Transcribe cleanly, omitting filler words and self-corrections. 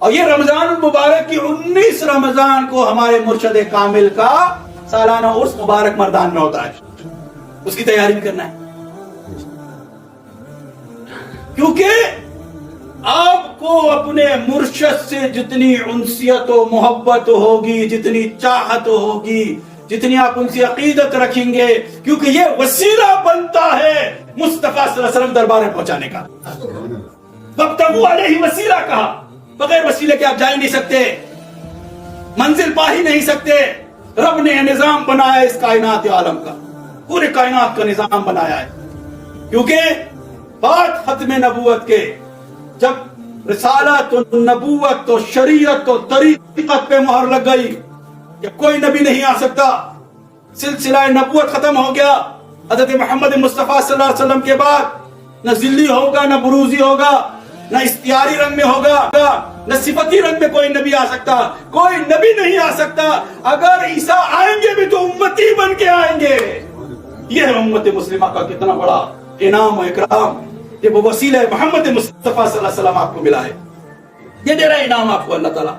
اور یہ رمضان المبارک کی 19 رمضان کو ہمارے مرشد کامل کا سالانہ عرس مبارک مردان میں ہوتا ہے، اس کی تیاری بھی کرنا ہے، کیونکہ آپ کو اپنے مرشد سے جتنی انسیت و محبت ہوگی، جتنی چاہت ہوگی، جتنی آپ ان سے عقیدت رکھیں گے، کیونکہ یہ وسیلہ بنتا ہے مصطفیٰ صلی اللہ علیہ وسلم دربار میں پہنچانے کا۔ وَابْتَغُوا عَلَيْهِ وسیلہ کہا، بغیر وسیلے کے آپ جا ہی نہیں سکتے، منزل پا ہی نہیں سکتے۔ رب نے نظام بنایا اس کائنات عالم کا، پورے کائنات کا نظام بنایا ہے، کیونکہ بات ختم نبوت کے جب رسالت و نبوت و شریعت و طریقت پہ مہر لگ گئی کہ کوئی نبی نہیں آ سکتا، سلسلہ نبوت ختم ہو گیا، حضرت محمد مصطفیٰ صلی اللہ علیہ وسلم کے بعد نہ ذلی ہوگا، نہ بروزی ہوگا، نہ اختیاری رنگ میں ہوگا، نہ صفتی رنگ میں کوئی نبی آ سکتا، کوئی نبی نہیں آ سکتا۔ اگر عیسیٰ آئیں گے بھی تو امتی بن کے آئیں گے۔ یہ ہے امت مسلمہ کا کتنا بڑا انعام و اکرام، یہ وہ وسیلہ محمد مصطفیٰ صلی اللہ علیہ وسلم آپ کو ملا ہے، یہ دے رہا انعام آپ کو اللہ تعالیٰ۔